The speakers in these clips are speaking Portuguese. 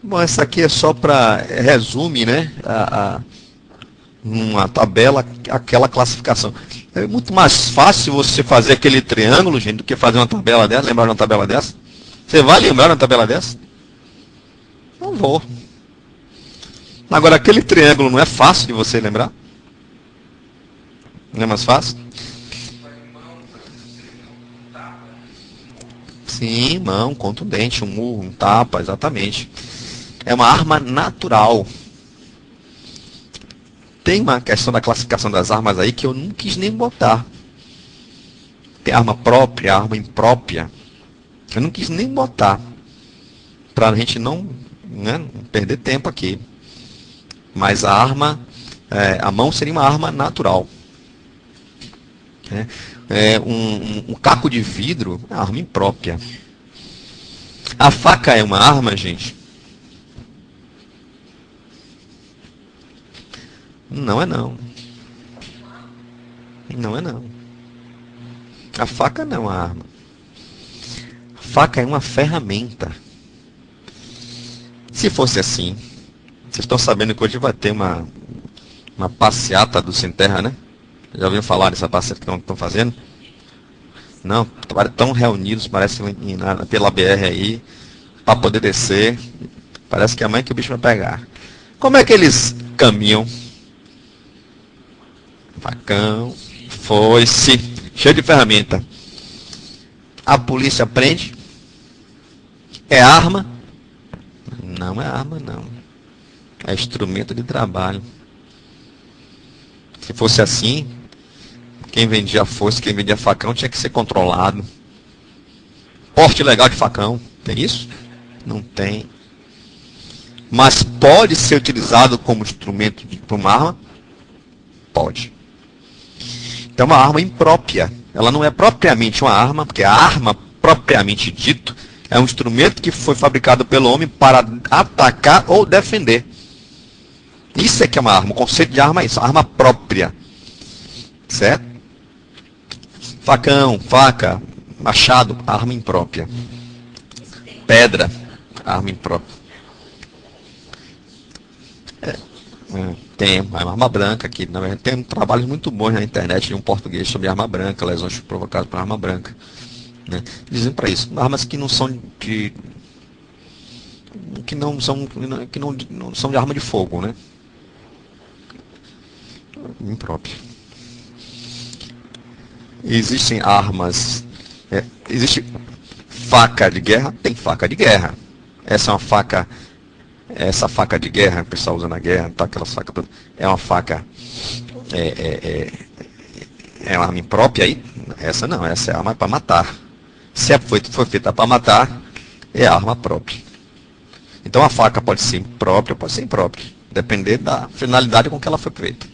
Bom, essa aqui é só para resume, né? Numa tabela, aquela classificação. É muito mais fácil você fazer aquele triângulo, gente, do que fazer uma tabela dessa. Lembrar de uma tabela dessa? Você vai lembrar de uma tabela dessa? Não vou. Agora, aquele triângulo não é fácil de você lembrar? Não é mais fácil? Sim, mão, contundente, um murro, um tapa, exatamente. É uma arma natural. Tem uma questão da classificação das armas aí que eu não quis nem botar. Tem arma própria, arma imprópria. Eu não quis nem botar. Pra gente não, né, perder tempo aqui. Mas a arma, a mão seria uma arma natural. Um caco de vidro é uma arma imprópria. A faca é uma arma, gente? Não é não. Não é não. A faca não é uma arma. A faca é uma ferramenta. Se fosse assim, vocês estão sabendo que hoje vai ter uma passeata do Sem Terra, né? Já ouviram falar dessa passeata que estão fazendo? Não, estão reunidos, parece, pela BR aí, para poder descer. Parece que é a mãe que o bicho vai pegar. Como é que eles caminham? Facão, foice, cheio de ferramenta. A polícia prende. É arma? Não é arma, não. É instrumento de trabalho. Se fosse assim, quem vendia foice, quem vendia facão tinha que ser controlado. Porte legal de facão. Tem isso? Não tem. Mas pode ser utilizado como instrumento para uma arma? Pode. Então é uma arma imprópria. Ela não é propriamente uma arma, porque a arma, propriamente dito, é um instrumento que foi fabricado pelo homem para atacar ou defender. Isso é que é uma arma. O conceito de arma é isso, arma própria. Certo? Facão, faca, machado, arma imprópria. Pedra, arma imprópria. Tem uma arma branca aqui. Na verdade, tem trabalhos muito bons na internet de um português sobre arma branca, lesões provocadas por arma branca. Né? Dizem para isso, armas que não são de. Que não são de arma de fogo, né? Imprópria. Existem armas. Existe faca de guerra? Tem faca de guerra. Essa é uma faca. Essa faca de guerra, o pessoal usa na guerra, tá, aquela faca toda, é uma faca. É uma arma imprópria aí? Essa não, essa é arma para matar. Se foi feita para matar, é arma própria. Então a faca pode ser própria, pode ser imprópria. Depender da finalidade com que ela foi feita.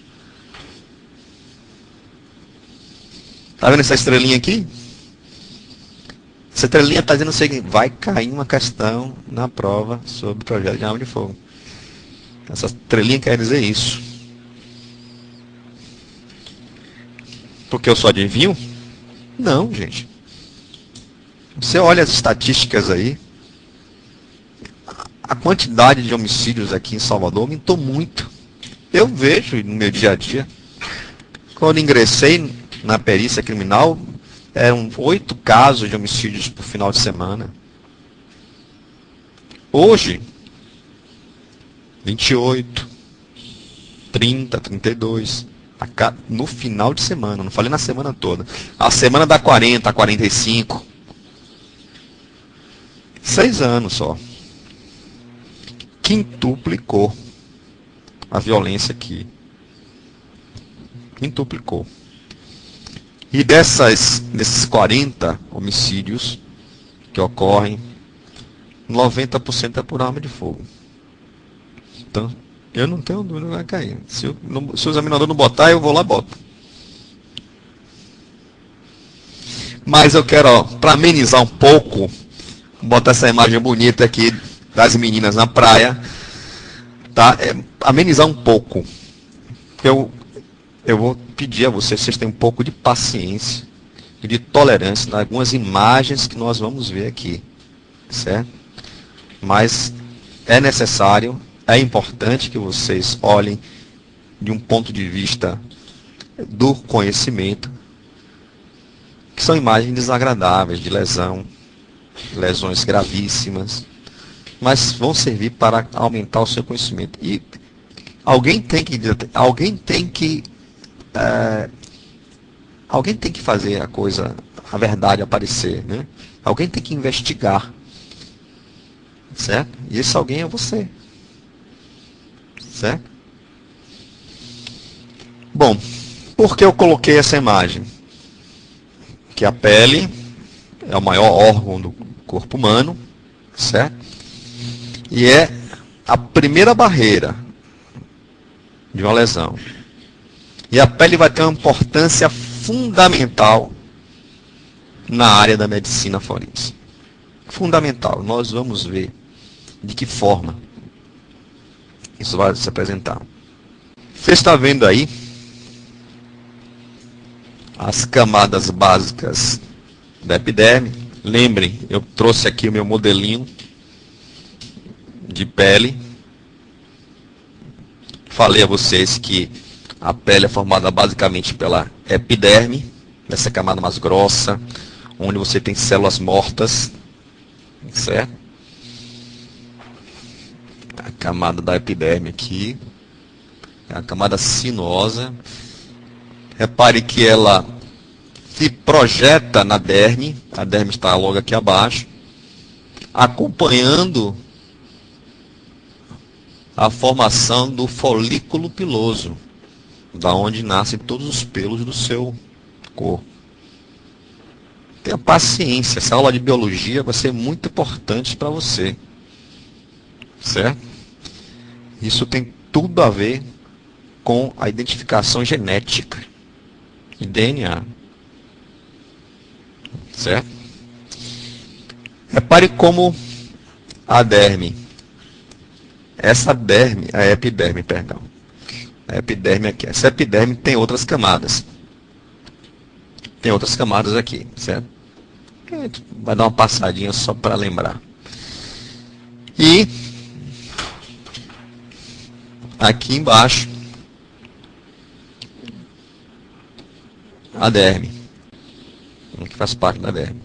Tá vendo essa estrelinha aqui? Essa estrelinha está dizendo o seguinte: vai cair uma questão na prova sobre projeto de arma de fogo. Essa estrelinha quer dizer isso. Porque eu só adivinho? Não, gente. Você olha as estatísticas aí. A quantidade de homicídios aqui em Salvador aumentou muito. Eu vejo no meu dia a dia. Quando ingressei na perícia criminal, eram 8 casos de homicídios por final de semana. Hoje, 28, 30, 32. No final de semana, não falei na semana toda. A semana dá 40, 45. 6 anos só. Quintuplicou a violência aqui. Quintuplicou. E desses 40 homicídios que ocorrem, 90% é por arma de fogo. Então, eu não tenho dúvida que vai cair. Se o examinador não botar, eu vou lá e boto. Mas eu quero, para amenizar um pouco, botar essa imagem bonita aqui das meninas na praia, tá? Amenizar um pouco. Eu vou pedir a vocês tenham um pouco de paciência e de tolerância em algumas imagens que nós vamos ver aqui, certo? Mas é necessário, é importante que vocês olhem de um ponto de vista do conhecimento, que são imagens desagradáveis de lesão, lesões gravíssimas, mas vão servir para aumentar o seu conhecimento. E alguém tem que fazer a verdade aparecer, né? Alguém tem que investigar, certo? E esse alguém é você, certo? Bom, por que eu coloquei essa imagem? Que a pele é o maior órgão do corpo humano, certo? E é a primeira barreira de uma lesão. E a pele vai ter uma importância fundamental na área da medicina forense. Fundamental. Nós vamos ver de que forma isso vai se apresentar. Você está vendo aí as camadas básicas da epiderme. Lembrem, eu trouxe aqui o meu modelinho de pele. Falei a vocês que a pele é formada basicamente pela epiderme, essa camada mais grossa, onde você tem células mortas, certo? A camada da epiderme aqui, é a camada sinuosa. Repare que ela se projeta na derme, a derme está logo aqui abaixo, acompanhando a formação do folículo piloso, da onde nascem todos os pelos do seu corpo. Tenha paciência, essa aula de biologia vai ser muito importante para você, certo? Isso tem tudo a ver com a identificação genética e DNA, certo? Repare como a derme, a epiderme, perdão. A epiderme aqui. Essa epiderme tem outras camadas. Tem outras camadas aqui, certo? Vai dar uma passadinha só para lembrar. E aqui embaixo, a derme, que faz parte da derme.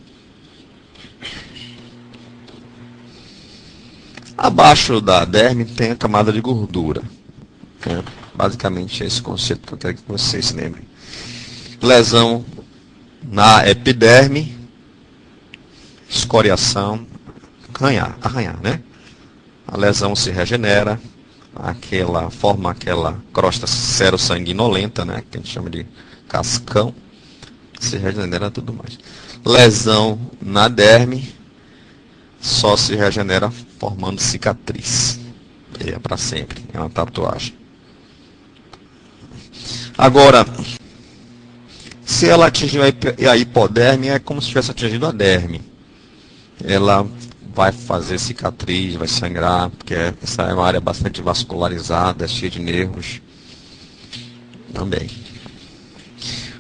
Abaixo da derme tem a camada de gordura. Basicamente esse conceito que eu quero que vocês se lembrem. Lesão na epiderme, escoriação, arranhar, né? A lesão se regenera, forma aquela crosta serossanguinolenta, né? Que a gente chama de cascão, se regenera e tudo mais. Lesão na derme só se regenera formando cicatriz. E é para sempre, é uma tatuagem. Agora, se ela atingiu a hipoderme, é como se tivesse atingido a derme. Ela vai fazer cicatriz, vai sangrar, porque essa é uma área bastante vascularizada, cheia de nervos. Também.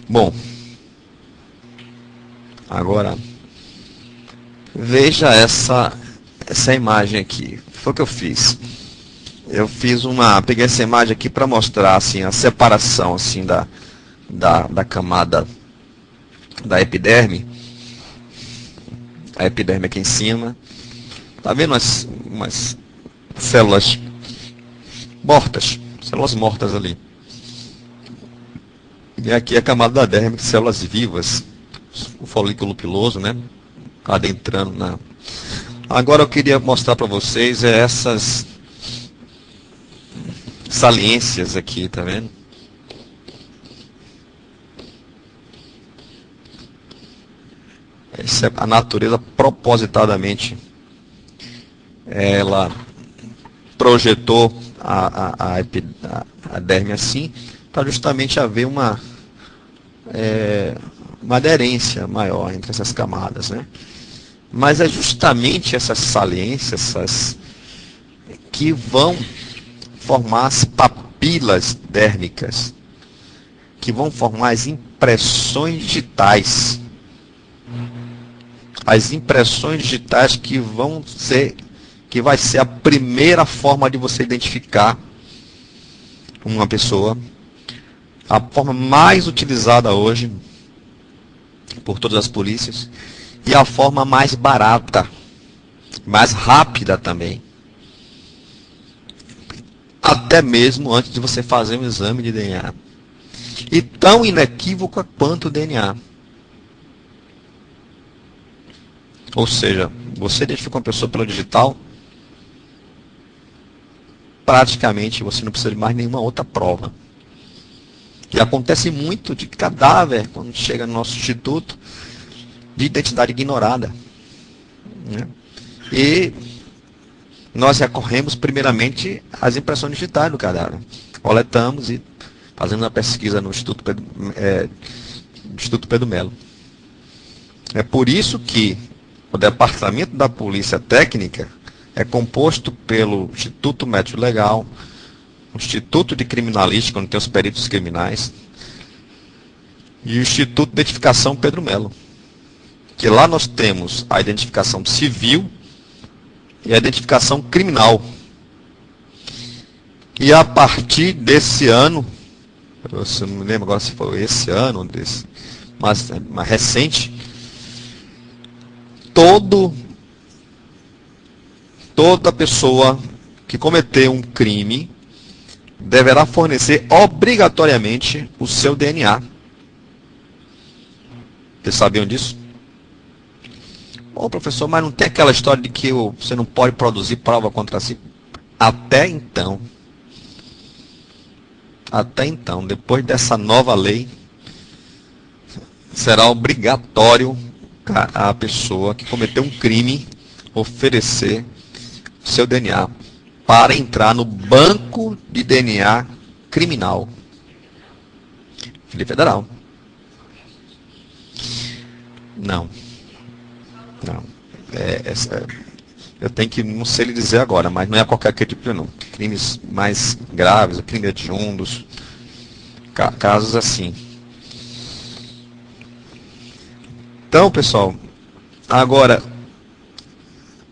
Bom, agora veja essa imagem aqui. Foi o que eu fiz. Peguei essa imagem aqui para mostrar assim, a separação assim, da camada da epiderme. A epiderme aqui em cima. Tá vendo umas células mortas? Células mortas ali. E aqui a camada da derme, células vivas. O folículo piloso, né? Adentrando na... Agora eu queria mostrar para vocês essas saliências aqui, tá vendo? Essa é a natureza propositadamente. Ela projetou a derme assim, para justamente haver uma aderência maior entre essas camadas, né? Mas é justamente essas saliências que vão formar as papilas dérmicas, que vão formar as impressões digitais. As impressões digitais que vão ser que vai ser a primeira forma de você identificar uma pessoa, a forma mais utilizada hoje por todas as polícias e a forma mais barata, mais rápida também. Até mesmo antes de você fazer um exame de DNA. E tão inequívoca quanto o DNA. Ou seja, você identifica uma pessoa pelo digital, praticamente você não precisa de mais nenhuma outra prova. E acontece muito de cadáver, quando chega no nosso instituto, de identidade ignorada. Né? E nós recorremos primeiramente às impressões digitais do cadáver. Coletamos e fazemos uma pesquisa no Instituto Pedro Melo. É por isso que o Departamento da Polícia Técnica é composto pelo Instituto Médico Legal, o Instituto de Criminalística, onde tem os peritos criminais, e o Instituto de Identificação Pedro Melo. Que lá nós temos a identificação civil e a identificação criminal. E a partir desse ano, eu não me lembro agora se foi esse ano, mas recente, toda pessoa que cometeu um crime deverá fornecer obrigatoriamente o seu DNA. Vocês sabiam disso? Bom, professor, mas não tem aquela história de que você não pode produzir prova contra si? Até então, depois dessa nova lei, será obrigatório a pessoa que cometeu um crime oferecer seu DNA para entrar no banco de DNA criminal. Federal. Não. Eu tenho que, não sei lhe dizer agora, mas não é qualquer tipo, não. Crimes mais graves, crimes hediondos, casos assim. Então, pessoal, agora,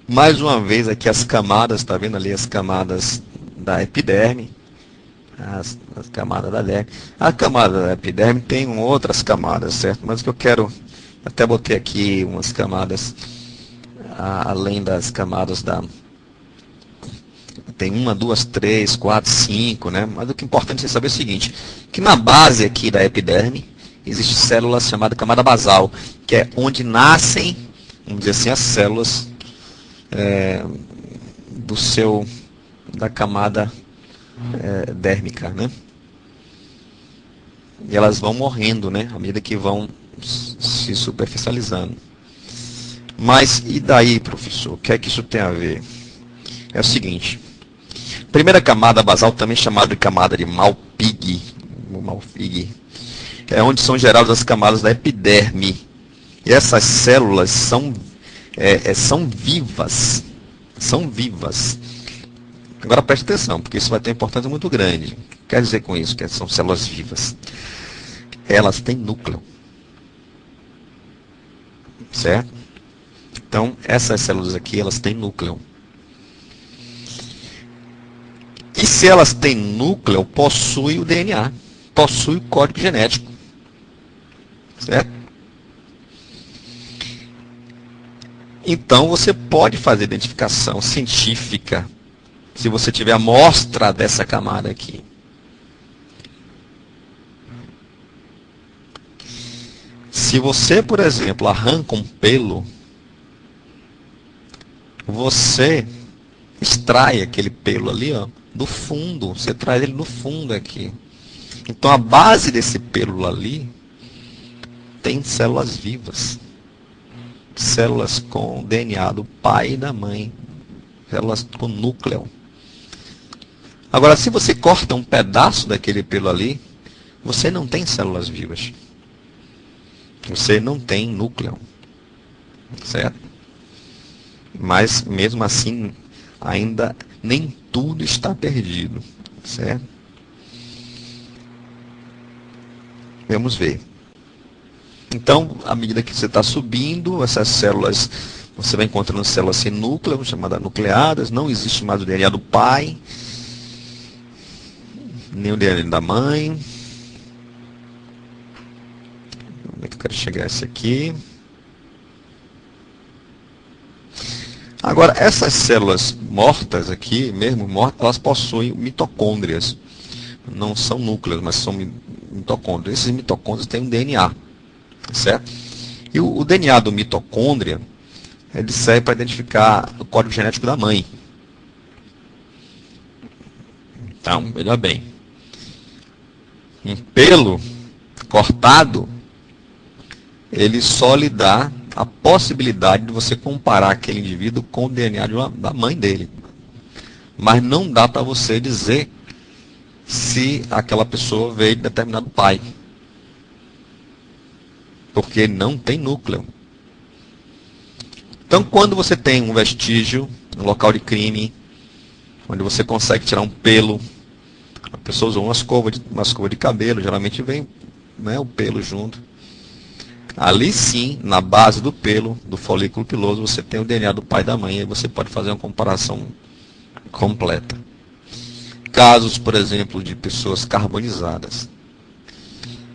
mais uma vez aqui as camadas, tá vendo ali as camadas da epiderme, as camadas da derme. A camada da epiderme tem outras camadas, certo? Mas o que eu quero, até botei aqui umas camadas, além das camadas da... Tem 1, 2, 3, 4, 5, né? Mas o que é importante você saber é o seguinte, que na base aqui da epiderme, existe células chamada camada basal, que é onde nascem, vamos dizer assim, as células da camada dérmica, né? E elas vão morrendo, né? À medida que vão se superficializando. Mas, e daí, professor? O que é que isso tem a ver? É o seguinte. Primeira camada basal, também chamada de camada de Malpighi, é onde são geradas as camadas da epiderme. E essas células são vivas. São vivas. Agora preste atenção, porque isso vai ter uma importância muito grande. O que quer dizer com isso? Que são células vivas. Elas têm núcleo. Certo? Então, essas células aqui, elas têm núcleo. E se elas têm núcleo, possui o DNA. Possui o código genético. Certo? Então, você pode fazer identificação científica se você tiver a amostra dessa camada aqui. Se você, por exemplo, arranca um pelo, você extrai aquele pelo ali, ó, do fundo. Você traz ele no fundo aqui. Então, a base desse pelo ali tem células vivas. Células com DNA do pai e da mãe. Células com núcleo. Agora, se você corta um pedaço daquele pelo ali, você não tem células vivas. Você não tem núcleo. Certo? Mas, mesmo assim, ainda nem tudo está perdido. Certo? Vamos ver. Então, à medida que você está subindo, essas células Você vai encontrando células sem núcleo, chamadas nucleadas. Não existe mais o DNA do pai, nem o DNA da mãe. Como é que eu quero chegar a esse aqui? Agora, essas células mortas aqui, mesmo mortas, elas possuem mitocôndrias. Não são núcleos, mas são mitocôndrias. Esses mitocôndrias têm um DNA, certo? E o DNA do mitocôndria, ele serve para identificar o código genético da mãe. Então, veja bem. Um pelo cortado, ele só lhe dá a possibilidade de você comparar aquele indivíduo com o DNA da mãe dele. Mas não dá para você dizer se aquela pessoa veio de determinado pai. Porque não tem núcleo. Então, quando você tem um vestígio, um local de crime, onde você consegue tirar um pelo, a pessoa usou uma escova de cabelo, geralmente vem, né, o pelo junto. Ali sim, na base do pelo, do folículo piloso, você tem o DNA do pai e da mãe, e você pode fazer uma comparação completa. Casos, por exemplo, de pessoas carbonizadas.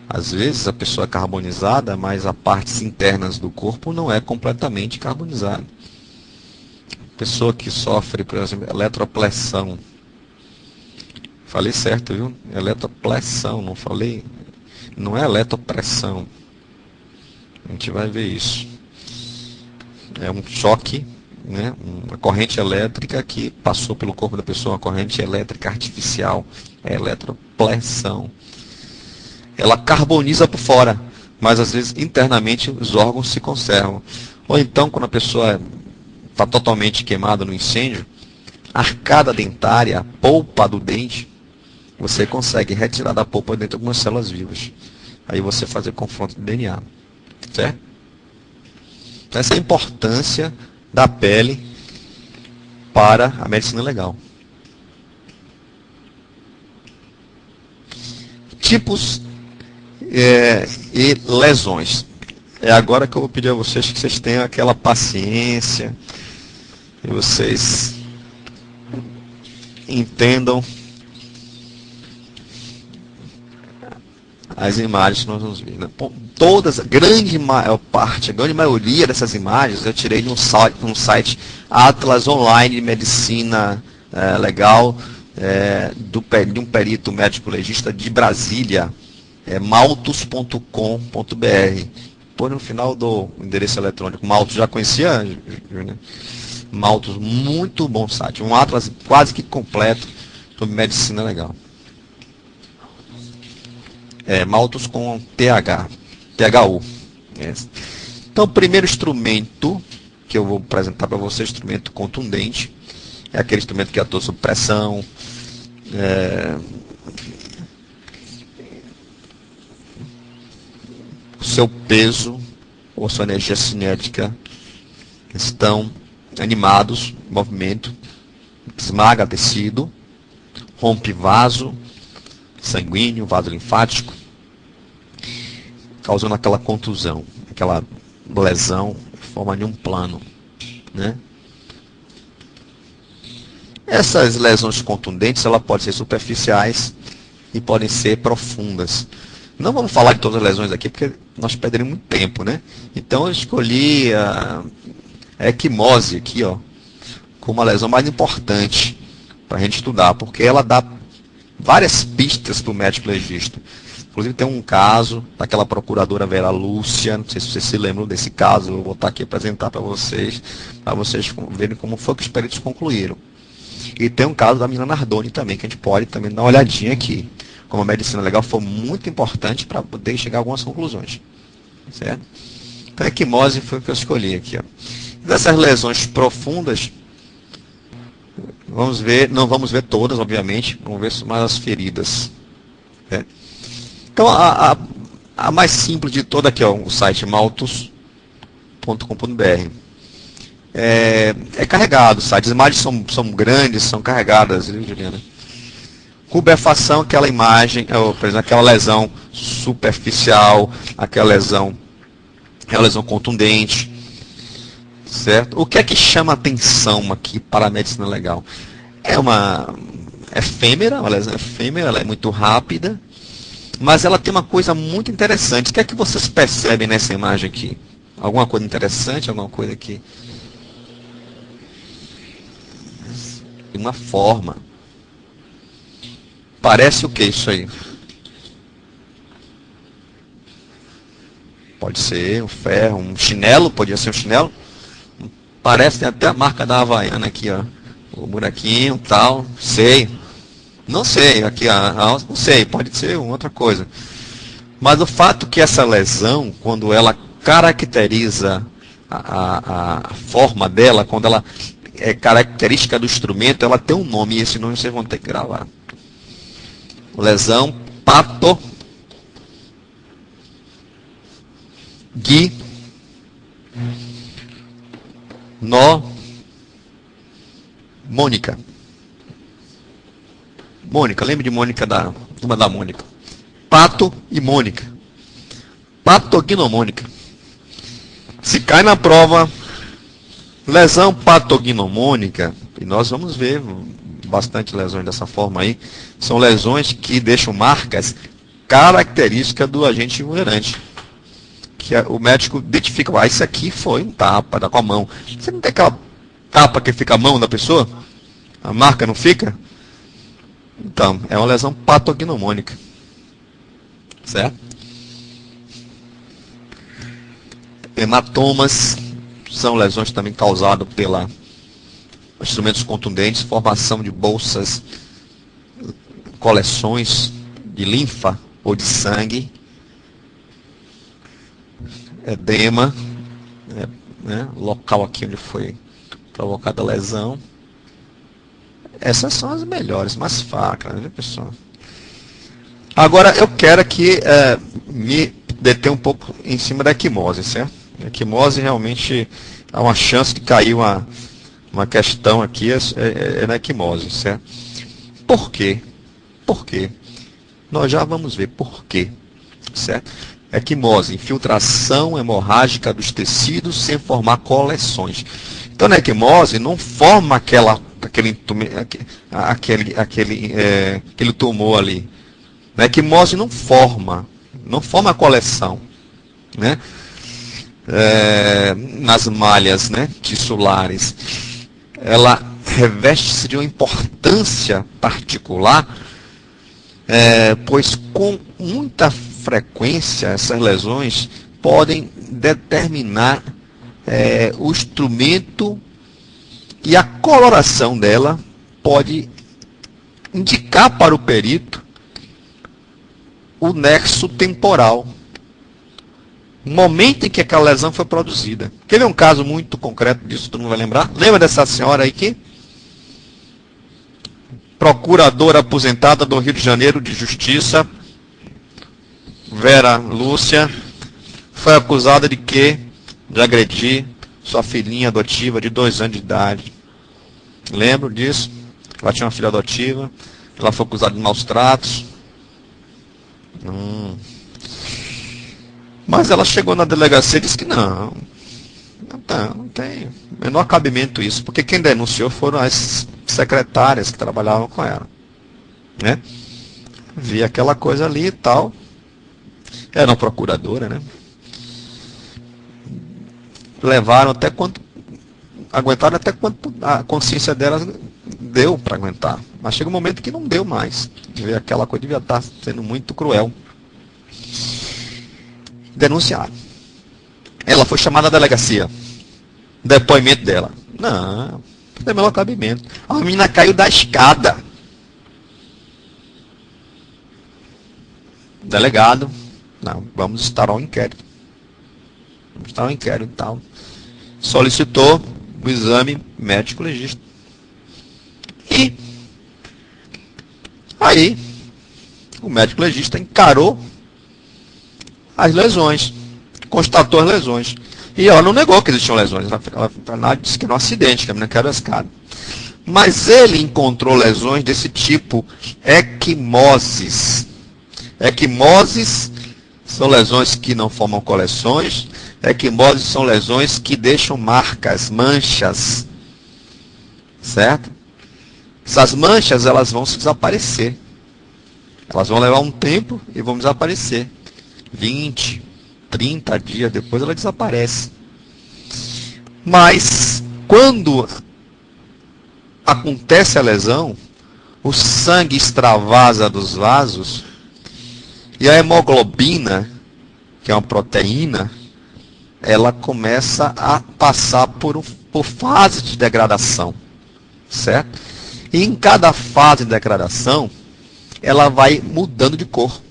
Às vezes a pessoa é carbonizada, mas as partes internas do corpo não é completamente carbonizada. Pessoa que sofre, por exemplo, eletropressão. Falei certo, viu? Eletropressão, não falei. Não é eletropressão. A gente vai ver isso. É um choque, né? Uma corrente elétrica que passou pelo corpo da pessoa, uma corrente elétrica artificial. É eletropressão. Ela carboniza por fora, mas às vezes internamente os órgãos se conservam. Ou então, quando a pessoa está totalmente queimada no incêndio, a arcada dentária, a polpa do dente, você consegue retirar da polpa dentro de algumas células vivas. Aí você faz o confronto de DNA. Certo? Essa é a importância da pele para a medicina legal. Tipos e lesões. É agora que eu vou pedir a vocês que vocês tenham aquela paciência e vocês entendam as imagens que nós vamos ver. Todas, a grande maioria dessas imagens eu tirei de um site Atlas Online de Medicina Legal, de um perito médico legista de Brasília, maltus.com.br. Põe no final do endereço eletrônico. Maltus, já conhecia, Júnior? Maltus, muito bom site. Um atlas quase que completo sobre medicina legal. Maltus com THU. Então, o primeiro instrumento que eu vou apresentar para você, instrumento contundente, é aquele instrumento que atua sob pressão, o seu peso ou sua energia cinética estão animados, movimento, esmaga tecido, rompe vaso sanguíneo, vaso linfático, causando aquela contusão, aquela lesão em forma de um plano, né? Essas lesões contundentes, elas podem ser superficiais e podem ser profundas. Não vamos falar de todas as lesões aqui, porque nós perderemos muito tempo, né? Então eu escolhi a equimose aqui, ó, como a lesão mais importante para a gente estudar, porque ela dá várias pistas para o médico legista. Inclusive tem um caso daquela procuradora Vera Lúcia, não sei se vocês se lembram desse caso, eu vou botar aqui apresentar para vocês verem como foi que os peritos concluíram. E tem um caso da menina Nardoni também, que a gente pode também dar uma olhadinha aqui. Como a medicina legal foi muito importante para poder chegar a algumas conclusões. Certo? Então a equimose foi o que eu escolhi aqui. Ó. Dessas lesões profundas, vamos ver, não vamos ver todas, obviamente, vamos ver mais as feridas. Certo? Então a mais simples de toda aqui, ó, o site maltus.com.br. É carregado, as imagens são grandes, são carregadas, viu, Juliana? Rubefação, aquela imagem, por exemplo, aquela lesão superficial, aquela lesão contundente. certo? O que é que chama atenção aqui para a medicina legal? É uma efêmera, uma lesão efêmera, ela é muito rápida, mas ela tem uma coisa muito interessante. O que é que vocês percebem nessa imagem aqui? Alguma coisa interessante, alguma coisa aqui? Uma forma. Parece o que isso aí? Pode ser um ferro, um chinelo, podia ser um chinelo. Parece, tem até a marca da Havaiana aqui, ó. O buraquinho, tal, sei. Não sei, aqui, não sei, pode ser outra coisa. Mas o fato que essa lesão, quando ela caracteriza a forma dela, quando ela é característica do instrumento, ela tem um nome, e esse nome vocês vão ter que gravar. Lesão Mônica. Mônica, lembra de Mônica da turma da Mônica? Pato e Mônica. Patognomônica. Se cai na prova, lesão patognomônica, e nós vamos ver bastante lesões dessa forma aí, são lesões que deixam marcas características do agente vulnerante. Que o médico identifica, isso aqui foi um tapa, dá com a mão. Você não tem aquela tapa que fica a mão da pessoa? A marca não fica? Então, é uma lesão patognomônica. Certo? Hematomas são lesões também causadas pela instrumentos contundentes, formação de bolsas, coleções de linfa ou de sangue, edema, local aqui onde foi provocada a lesão. Essas são as melhores, mais fracas, né, pessoal? Agora, eu quero aqui me deter um pouco em cima da equimose, certo? A equimose realmente há uma chance de cair uma questão aqui, é na equimose, certo? Por quê? Por quê? Nós já vamos ver por quê, certo? Equimose, infiltração hemorrágica dos tecidos sem formar coleções. Então, na equimose, não forma aquele tumor ali. Na equimose não forma a coleção, né? Nas malhas, né, tissulares. Ela reveste-se de uma importância particular, pois com muita frequência essas lesões podem determinar o instrumento, e a coloração dela pode indicar para o perito o nexo temporal, o momento em que aquela lesão foi produzida. Quer ver um caso muito concreto disso, todo mundo vai lembrar? Lembra dessa senhora aí que? Procuradora aposentada do Rio de Janeiro de Justiça, Vera Lúcia, foi acusada de quê? De agredir sua filhinha adotiva de 2 anos de idade. Lembro disso? Ela tinha uma filha adotiva, ela foi acusada de maus tratos. Mas ela chegou na delegacia e disse que não tem menor cabimento isso, porque quem denunciou foram as secretárias que trabalhavam com ela, né? Vi aquela coisa ali e tal. Era uma procuradora, né? Aguentaram até quanto a consciência delas deu para aguentar. Mas chega um momento que não deu mais. Ver aquela coisa devia estar sendo muito cruel. Denunciaram. Ela foi chamada à delegacia. Depoimento dela. Não tem menor cabimento. A menina caiu da escada. Delegado. Não, vamos estar ao inquérito. Vamos estar ao inquérito e tal. Solicitou o exame médico legista. E aí, o médico legista encarou as lesões, constatou as lesões. E ela não negou que existiam lesões. Ela disse que era um acidente, que a menina caiu da escada. Mas ele encontrou lesões desse tipo, equimoses. Equimoses são lesões que não formam coleções, Equimoses são lesões que deixam marcas, manchas, certo? Essas manchas, elas vão se desaparecer. Elas vão levar um tempo e vão desaparecer. 20, 30 dias depois ela desaparece. Mas, quando acontece a lesão, o sangue extravasa dos vasos e a hemoglobina, que é uma proteína, ela começa a passar por fase de degradação, certo? E em cada fase de degradação, ela vai mudando de cor.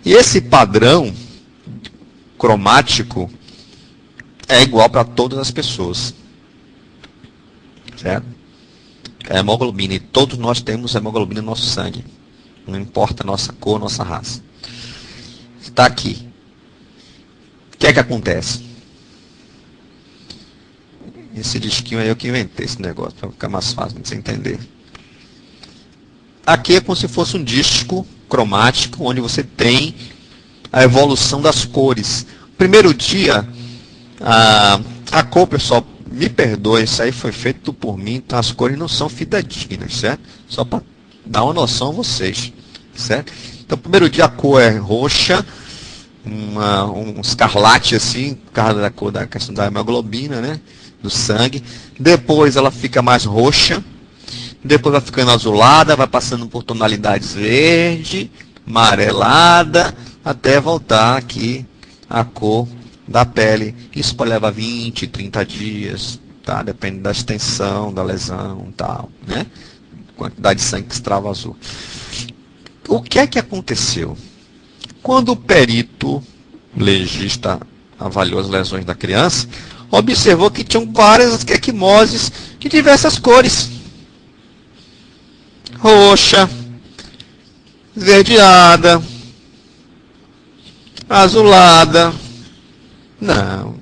E esse padrão cromático é igual para todas as pessoas, certo? É hemoglobina, e todos nós temos hemoglobina no nosso sangue. Não importa a nossa cor, nossa raça. Está aqui. O que é que acontece? Esse disquinho aí eu que inventei esse negócio, para ficar mais fácil de você entender. Aqui é como se fosse um disco cromático, onde você tem a evolução das cores. Primeiro dia, a cor, pessoal, me perdoe, isso aí foi feito por mim, então as cores não são fidedignas, certo? Só para dar uma noção a vocês, certo? Então, primeiro dia a cor é roxa, um escarlate assim, por causa da cor da questão da hemoglobina, né? Do sangue. Depois ela fica mais roxa, depois vai ficando azulada, vai passando por tonalidades verde, amarelada, até voltar aqui a cor da pele. Isso pode levar 20, 30 dias, tá? Depende da extensão da lesão e tal, né? Quantidade de sangue que extravasou. O que é que aconteceu? Quando o perito legista avaliou as lesões da criança, observou que tinham várias equimoses de diversas cores. Roxa, esverdeada, azulada. Não.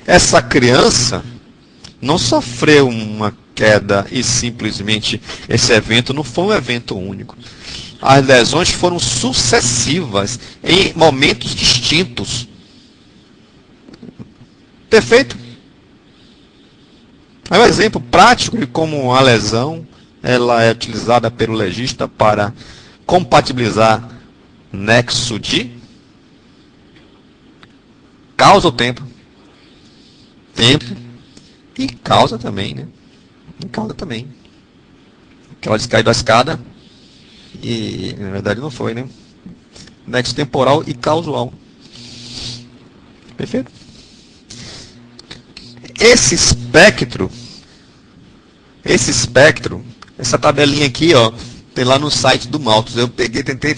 Essa criança não sofreu uma queda e simplesmente esse evento não foi um evento único. As lesões foram sucessivas em momentos distintos. Perfeito? É um exemplo prático de como a lesão ela é utilizada pelo legista para compatibilizar nexo de causa ou tempo. Tempo e causa também, né? E causa também. Aquela de cair da escada e, na verdade, não foi, né? Nexo temporal e causal. Perfeito? Esse espectro, essa tabelinha aqui, ó, tem lá no site do Malthus. Eu peguei, tentei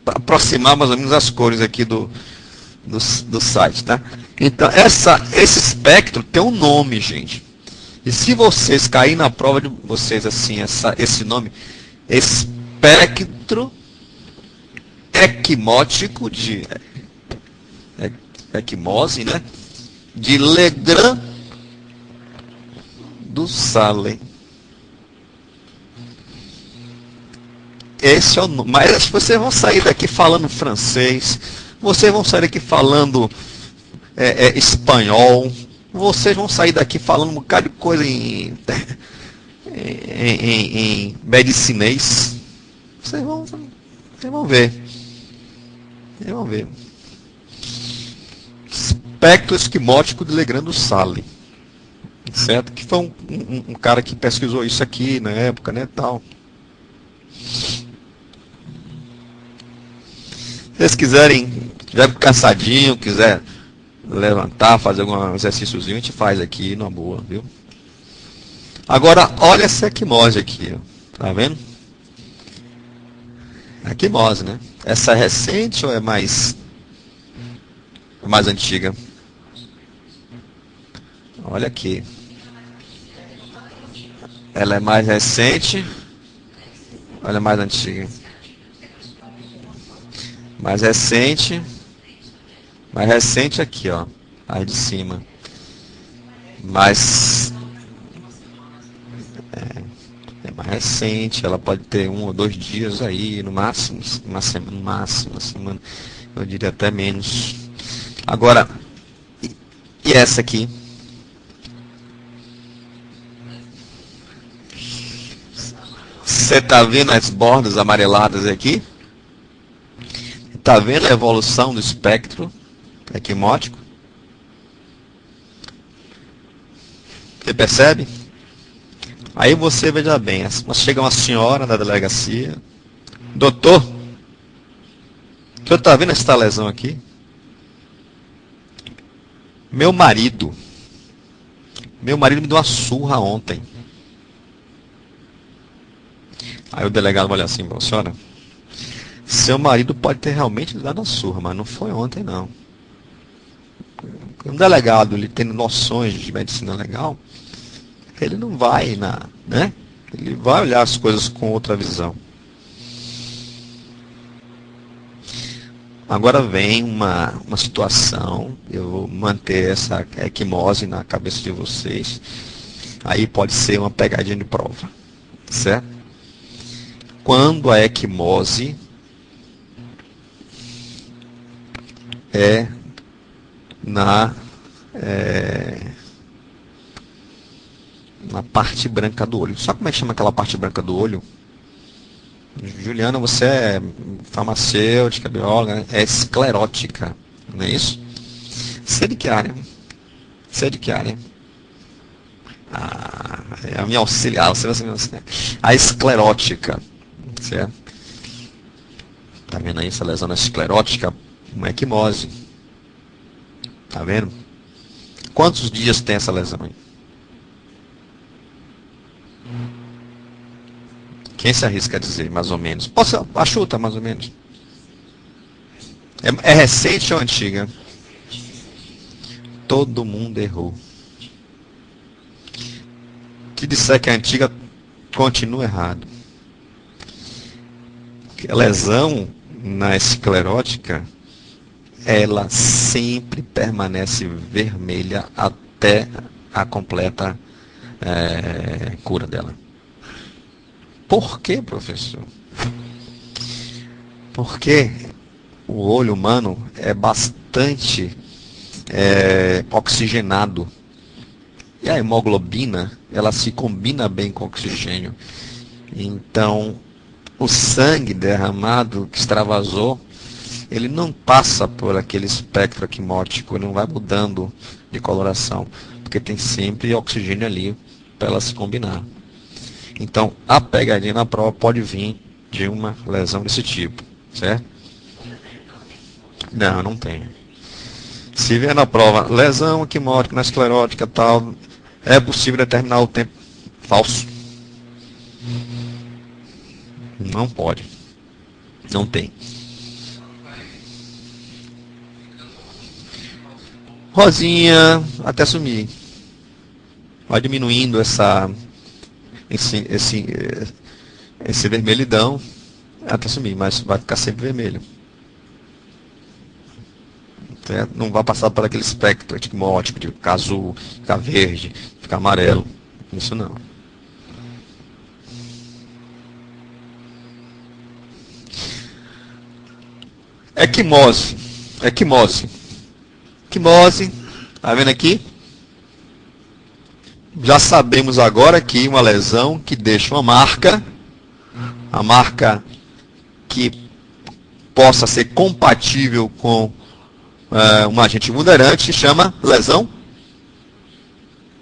aproximar mais ou menos as cores aqui do site, tá? Então, esse espectro tem um nome, gente. E se vocês caírem na prova de vocês assim, esse nome, espectro equimótico de equimose, né? De Legrand do Salem. Esse é o nome. Mas vocês vão sair daqui falando francês, vocês vão sair daqui falando espanhol, vocês vão sair daqui falando um bocado de coisa em medicinês. Vocês vão ver. Vocês vão ver. Espectro esquimótico de Legrand do Salem. Certo? Que foi um cara que pesquisou isso aqui na época, né, tal. Se vocês quiserem, já cansadinho, quiser levantar, fazer algum exercíciozinho, a gente faz aqui, numa boa, viu? Agora, olha essa equimose aqui, ó. Tá vendo? Equimose, né? Essa é recente ou é mais antiga? Olha aqui. Ela é mais recente. Olha, mais antiga. Mais recente. Mais recente aqui, ó. Aí de cima. Mais... É mais recente. Ela pode ter 1 ou 2 dias aí, no máximo. Uma semana, no máximo. Uma semana. Eu diria até menos. Agora, E essa aqui? Você está vendo as bordas amareladas aqui? Está vendo a evolução do espectro equimótico? Você percebe? Aí você, veja bem, chega uma senhora na delegacia. Doutor, o senhor está vendo essa lesão aqui? Meu marido me deu uma surra ontem. Aí o delegado olha assim, senhora, seu marido pode ter realmente dado uma surra, mas não foi ontem não. Um delegado, ele tendo noções de medicina legal, ele não vai né? Ele vai olhar as coisas com outra visão. Agora vem uma situação, eu vou manter essa equimose na cabeça de vocês, aí pode ser uma pegadinha de prova, certo? Quando a equimose é na parte branca do olho. Sabe como é que chama aquela parte branca do olho? Juliana, você é farmacêutica, bióloga, é esclerótica, não é isso? Você é de que área? Você é de que área? É a minha auxiliar, você vai ser minha auxiliar. A esclerótica, certo? Tá vendo aí essa lesão esclerótica? Uma equimose. Tá vendo? Quantos dias tem essa lesão aí? Quem se arrisca a dizer, mais ou menos? Posso achuta, mais ou menos. É recente ou antiga? Todo mundo errou. Que disser que é antiga, continua errado. A lesão na esclerótica, ela sempre permanece vermelha até a completa cura dela. Por quê, professor? Porque o olho humano é bastante oxigenado. E a hemoglobina, ela se combina bem com o oxigênio. Então, o sangue derramado que extravasou, ele não passa por aquele espectro equimótico, ele não vai mudando de coloração, porque tem sempre oxigênio ali para ela se combinar. Então, a pegadinha na prova pode vir de uma lesão desse tipo, certo? Não, não tem. Se vier na prova, lesão equimótica na esclerótica tal, é possível determinar o tempo. Falso. Não pode. Não tem. Rosinha, até sumir. Vai diminuindo esse vermelhidão até sumir, mas vai ficar sempre vermelho. Certo? Não vai passar por aquele espectro equimótico de ficar azul, ficar verde, ficar amarelo. Isso não. Equimose. Equimose. Equimose. Tá vendo aqui? Já sabemos agora que uma lesão que deixa uma marca, a marca que possa ser compatível com um agente vulnerante, chama lesão.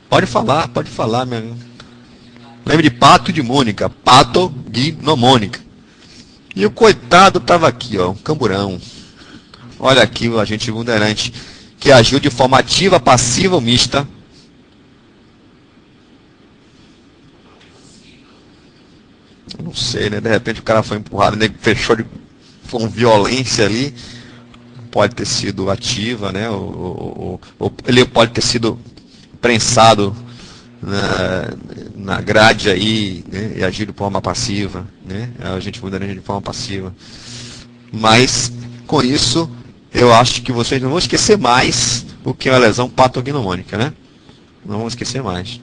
Pode falar, meu amigo. Lembra de pato de Mônica, patognomônica. E o coitado estava aqui, ó, um camburão. Olha aqui o agente vulnerante que agiu de forma ativa, passiva ou mista. Não sei, né? De repente o cara foi empurrado, ele fechou com violência ali. Pode ter sido ativa, né? Ou ele pode ter sido prensado na grade aí, né? E agir de forma passiva, né? A gente vulnerante de forma passiva. Mas, com isso, eu acho que vocês não vão esquecer mais o que é uma lesão patognomônica, né? Não vão esquecer mais.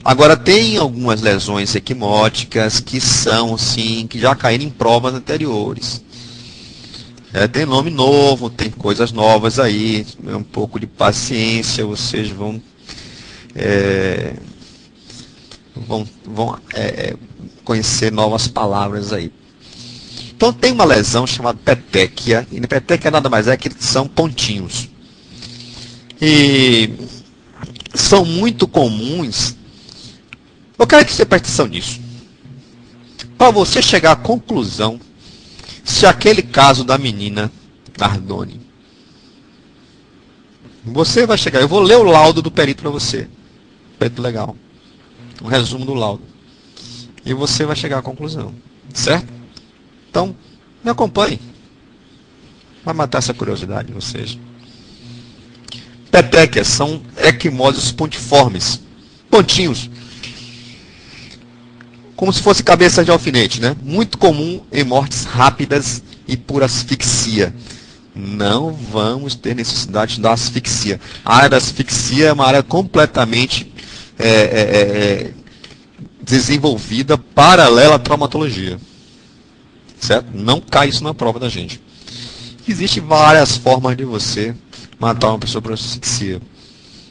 Agora, tem algumas lesões equimóticas que são, sim, que já caíram em provas anteriores. Tem nome novo, tem coisas novas aí, um pouco de paciência, vocês é, vão conhecer novas palavras aí. Então tem uma lesão chamada petequia, e petequia nada mais é que são pontinhos. E são muito comuns. Eu quero que você preste atenção nisso. Para você chegar à conclusão se aquele caso da menina Nardoni, você vai chegar, eu vou ler o laudo do perito para você. Perito legal. Um resumo do laudo. E você vai chegar à conclusão. Certo? Então, me acompanhe. Vai matar essa curiosidade de vocês. Petequias são equimoses pontiformes. Pontinhos. Como se fosse cabeça de alfinete, né? Muito comum em mortes rápidas e por asfixia. Não vamos ter necessidade da asfixia. A área da asfixia é uma área completamente desenvolvida paralela à traumatologia. Certo? Não cai isso na prova da gente. Existem várias formas de você matar uma pessoa por asfixia.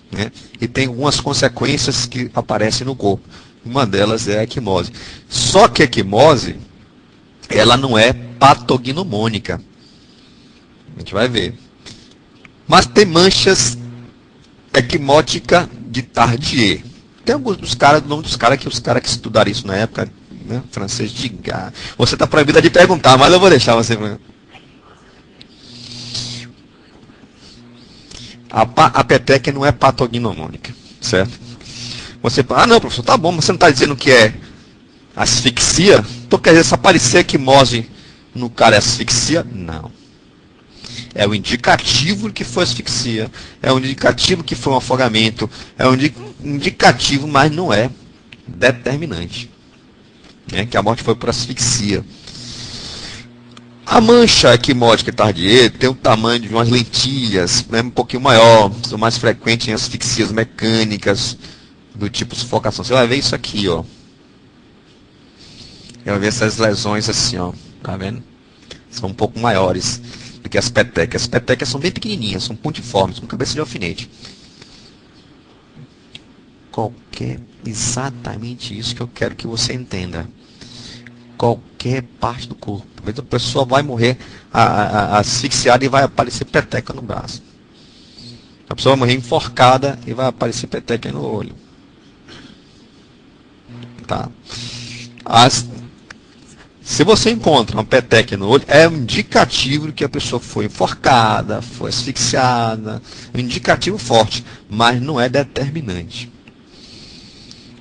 Né? E tem algumas consequências que aparecem no corpo. Uma delas é a equimose. Só que a equimose, ela não é patognomônica. A gente vai ver. Mas tem manchas equimótica de Tardier. Tem alguns dos caras, o nome dos caras que estudaram isso na época, né? Francês de Gá. Você está proibida de perguntar, mas eu vou deixar você. A petequia não é patognomônica, certo? Você fala, não, professor, tá bom, mas você não está dizendo que é asfixia? Então quer dizer, se aparecer equimose no cara é asfixia? Não. É o indicativo que foi asfixia, é o indicativo que foi um afogamento, é um indicativo, mas não é determinante. Que a morte foi por asfixia. A mancha equimótica Tardier tem o tamanho de umas lentilhas, né, um pouquinho maior, são mais frequentes em asfixias mecânicas, do tipo sufocação. Você vai ver isso aqui, ó. Você vai ver essas lesões assim, ó. Tá vendo? São um pouco maiores do que as petequias. As petequias são bem pequenininhas, são pontiformes, com cabeça de alfinete. Exatamente isso que eu quero que você entenda. Qualquer parte do corpo. Talvez a pessoa vai morrer asfixiada e vai aparecer peteca no braço. A pessoa vai morrer enforcada e vai aparecer peteca no olho. Tá? Se você encontra uma peteca no olho, é um indicativo de que a pessoa foi enforcada, foi asfixiada. Um indicativo forte, mas não é determinante.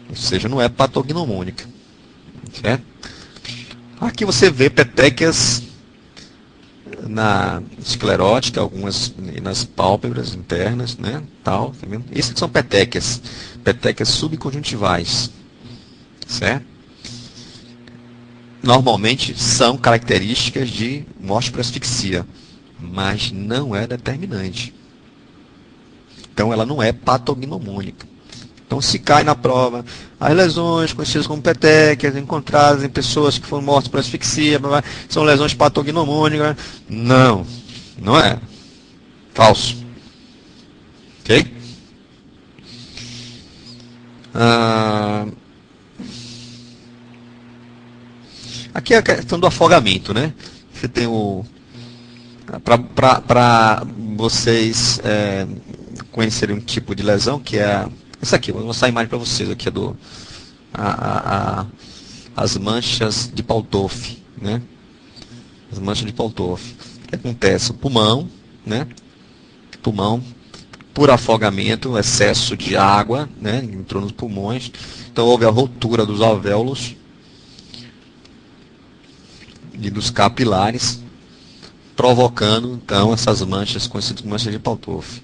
Ou seja, não é patognomônica. Certo? Aqui você vê petequias na esclerótica, algumas nas pálpebras internas, né? Tal, tá vendo? Essas são petequias subconjuntivais. Certo? Normalmente são características de morte por asfixia, mas não é determinante. Então ela não é patognomônica. Então se cai na prova, as lesões conhecidas como petequias encontradas em pessoas que foram mortas por asfixia, são lesões patognomônicas. Não, não é. Falso. Ok? Aqui é a questão do afogamento, né? Você tem para vocês conhecerem um tipo de lesão que é essa aqui. Vou mostrar a imagem para vocês aqui as manchas de Paltolf, né? As manchas de Paltolf. O que acontece? O pulmão, né? Pulmão por afogamento, excesso de água, né? Entrou nos pulmões. Então houve a rotura dos alvéolos e dos capilares, provocando então essas manchas conhecidas como manchas de Paltolf.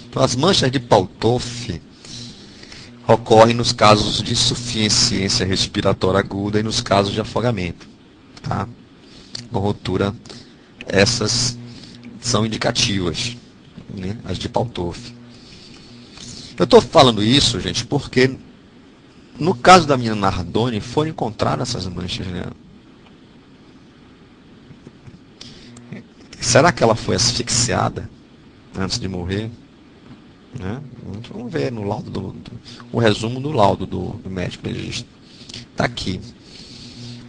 Então as manchas de Paltolf ocorrem nos casos de insuficiência respiratória aguda e nos casos de afogamento. Tá? Com rotura, essas são indicativas, né? As de Paltolf. Eu estou falando isso, gente, porque no caso da menina Nardoni foram encontradas essas manchas, né? Será que ela foi asfixiada antes de morrer? Né? Vamos ver no laudo o resumo do laudo do médico legista. Tá aqui.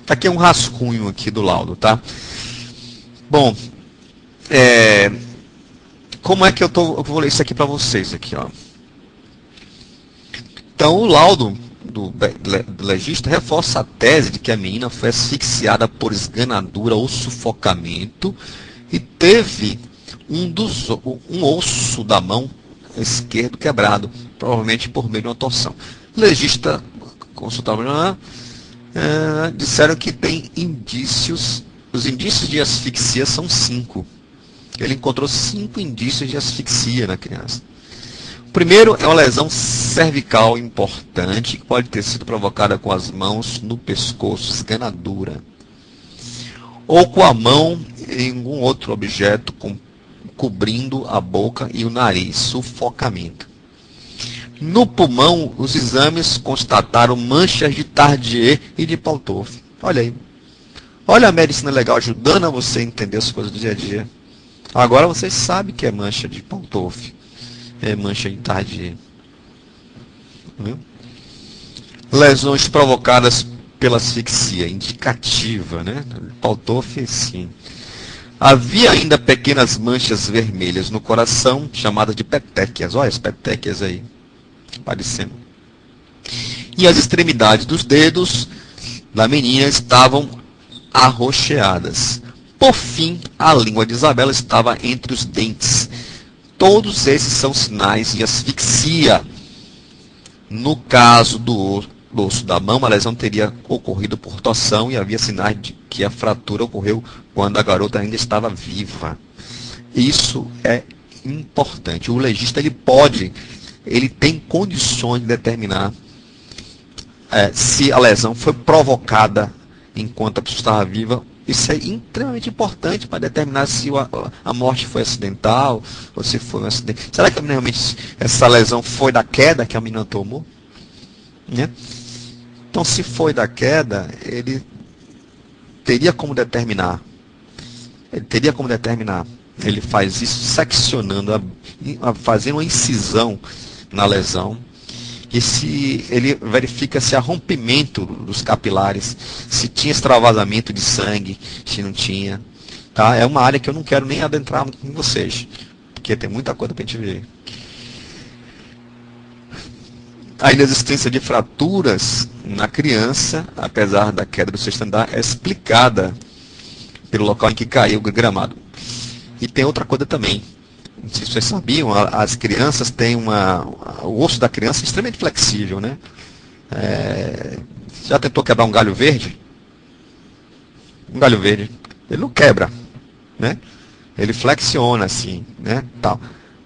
Tá aqui um rascunho aqui do laudo, tá? Bom, como é que eu vou ler isso aqui para vocês aqui, ó. Então, o laudo do legista reforça a tese de que a menina foi asfixiada por esganadura ou sufocamento e teve um osso da mão esquerdo quebrado, provavelmente por meio de uma torção. O legista consultava, disseram que tem indícios, os indícios de asfixia são 5. Ele encontrou 5 indícios de asfixia na criança. O primeiro é uma lesão cervical importante que pode ter sido provocada com as mãos no pescoço, esganadura, ou com a mão em algum outro objeto cobrindo a boca e o nariz, sufocamento. No pulmão, os exames constataram manchas de Tardieu e de Paltolf. Olha aí. Olha a medicina legal ajudando a você a entender as coisas do dia a dia. Agora vocês sabem que é mancha de Paltolf. É mancha de Tardieu. Lesões provocadas pela asfixia, indicativa, né? Paltolf, sim. Havia ainda pequenas manchas vermelhas no coração, chamadas de petequias. Olha as petequias aí, aparecendo. E as extremidades dos dedos da menina estavam arroxeadas. Por fim, a língua de Isabela estava entre os dentes. Todos esses são sinais de asfixia. No caso do osso da mão, a lesão teria ocorrido por torção e havia sinais de que a fratura ocorreu quando a garota ainda estava viva. Isso é importante. O legista ele tem condições de determinar se a lesão foi provocada enquanto a pessoa estava viva. Isso é extremamente importante para determinar se a morte foi acidental ou se foi um acidente. Será que realmente essa lesão foi da queda que a menina tomou? Né? Então, se foi da queda, ele teria como determinar. Ele faz isso seccionando, fazendo uma incisão na lesão. E se ele verifica se há rompimento dos capilares, se tinha extravasamento de sangue, se não tinha. Tá? É uma área que eu não quero nem adentrar com vocês, porque tem muita coisa para a gente ver. A inexistência de fraturas na criança, apesar da queda do sexto andar, é explicada pelo local em que caiu o gramado. E tem outra coisa também. Não sei se vocês sabiam, as crianças têm o osso da criança é extremamente flexível, né? Já tentou quebrar um galho verde? Um galho verde. Ele não quebra, né? Ele flexiona assim, né? Tal.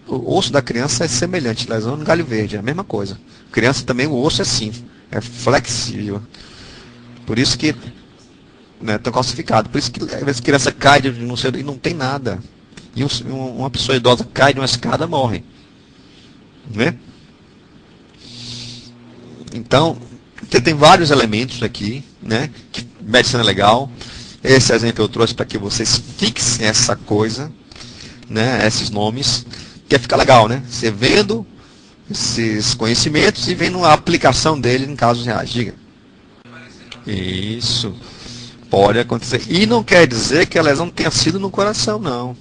O osso da criança é semelhante, lesão no galho verde, é a mesma coisa. Criança também, o osso é assim, é flexível. Por isso que, né, tá calcificado. Por isso que às vezes a criança cai de não sei, e não tem nada. E uma pessoa idosa cai de uma escada, morre. Né? Então, tem vários elementos aqui, né? Que medicina é legal. Esse exemplo eu trouxe para que vocês fixem essa coisa, né? Esses nomes, que fica legal, né? Você vendo esses conhecimentos e vendo a aplicação dele em casos reais. Diga. Isso. Pode acontecer. E não quer dizer que a lesão tenha sido no coração, não.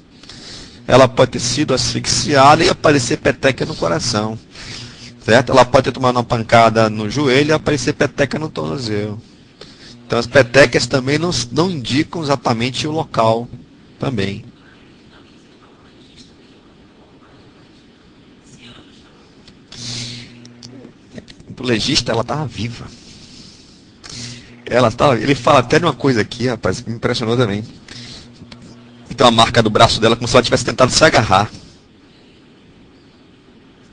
Ela pode ter sido asfixiada e aparecer peteca no coração. Certo? Ela pode ter tomado uma pancada no joelho e aparecer peteca no tornozelo. Então as petecas também não indicam exatamente o local também. O legista, ela estava viva. Ele fala até de uma coisa aqui, rapaz, que me impressionou também. Então a marca do braço dela como se ela tivesse tentado se agarrar.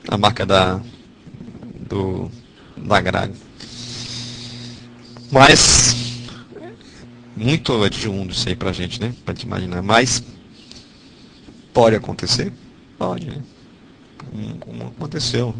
A marca da grade. Mas muito adjundo isso aí pra gente, né? Pra te imaginar. Mas pode acontecer? Pode, né? Como aconteceu.